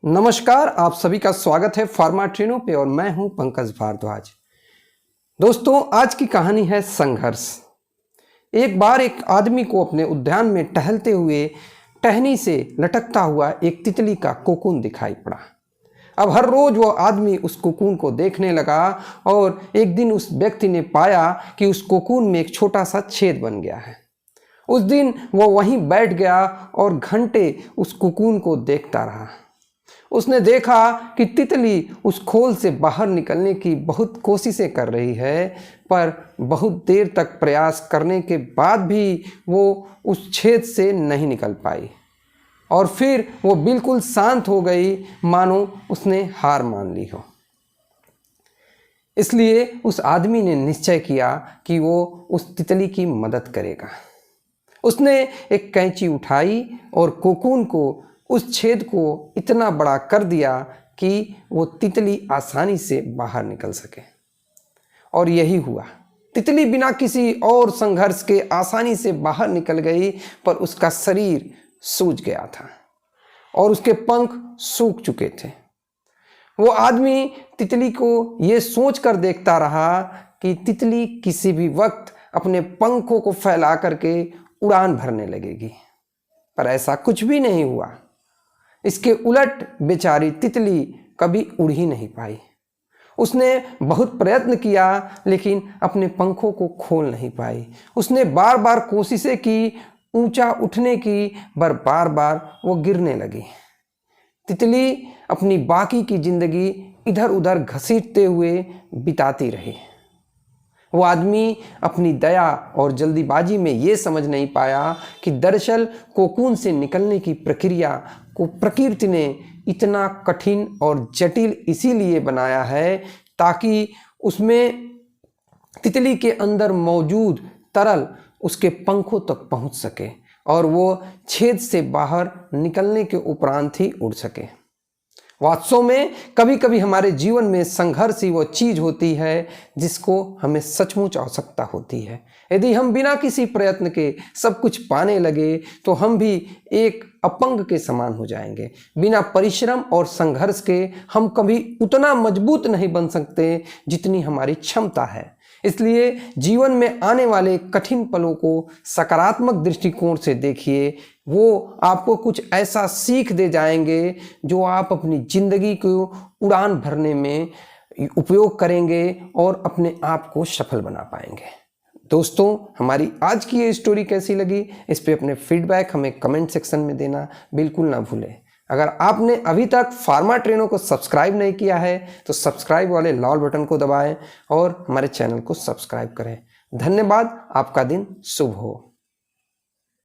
नमस्कार, आप सभी का स्वागत है फार्मा ट्रेनों पे और मैं हूं पंकज भारद्वाज। दोस्तों, आज की कहानी है संघर्ष। एक बार एक आदमी को अपने उद्यान में टहलते हुए टहनी से लटकता हुआ एक तितली का कोकून दिखाई पड़ा। अब हर रोज वो आदमी उस कोकून को देखने लगा और एक दिन उस व्यक्ति ने पाया कि उस कोकून में एक छोटा सा छेद बन गया है। उस दिन वो वहीं बैठ गया और घंटे उस कोकून को देखता रहा। उसने देखा कि तितली उस खोल से बाहर निकलने की बहुत कोशिशें कर रही है, पर बहुत देर तक प्रयास करने के बाद भी वो उस छेद से नहीं निकल पाई और फिर वो बिल्कुल शांत हो गई, मानो उसने हार मान ली हो। इसलिए उस आदमी ने निश्चय किया कि वो उस तितली की मदद करेगा। उसने एक कैंची उठाई और कोकून को, उस छेद को इतना बड़ा कर दिया कि वो तितली आसानी से बाहर निकल सके। और यही हुआ। तितली बिना किसी और संघर्ष के आसानी से बाहर निकल गई, पर उसका शरीर सूज गया था और उसके पंख सूख चुके थे। वो आदमी तितली को ये सोचकर देखता रहा कि तितली किसी भी वक्त अपने पंखों को फैला करके उड़ान भरने लगेगी, पर ऐसा कुछ भी नहीं हुआ। इसके उलट बेचारी तितली कभी उड़ ही नहीं पाई। उसने बहुत प्रयत्न किया, लेकिन अपने पंखों को खोल नहीं पाई। उसने बार बार कोशिशें की ऊंचा उठने की, पर बार बार वो गिरने लगी। तितली अपनी बाकी की जिंदगी इधर उधर घसीटते हुए बिताती रही। वो आदमी अपनी दया और जल्दीबाजी में ये समझ नहीं पाया कि दरअसल कोकून से निकलने की प्रक्रिया को प्रकृति ने इतना कठिन और जटिल इसीलिए बनाया है ताकि उसमें तितली के अंदर मौजूद तरल उसके पंखों तक पहुंच सके और वो छेद से बाहर निकलने के उपरांत ही उड़ सके। वास्तव में कभी कभी हमारे जीवन में संघर्ष ही वो चीज होती है जिसको हमें सचमुच आवश्यकता होती है। यदि हम बिना किसी प्रयत्न के सब कुछ पाने लगे तो हम भी एक अपंग के समान हो जाएंगे। बिना परिश्रम और संघर्ष के हम कभी उतना मजबूत नहीं बन सकते जितनी हमारी क्षमता है। इसलिए जीवन में आने वाले कठिन पलों को सकारात्मक दृष्टिकोण से देखिए। वो आपको कुछ ऐसा सीख दे जाएंगे जो आप अपनी जिंदगी को उड़ान भरने में उपयोग करेंगे और अपने आप को सफल बना पाएंगे। दोस्तों, हमारी आज की ये स्टोरी कैसी लगी, इस पे अपने फीडबैक हमें कमेंट सेक्शन में देना बिल्कुल ना भूलें। अगर आपने अभी तक फार्मा ट्रेनों को सब्सक्राइब नहीं किया है तो सब्सक्राइब वाले लाल बटन को दबाएं और हमारे चैनल को सब्सक्राइब करें। धन्यवाद। आपका दिन शुभ हो।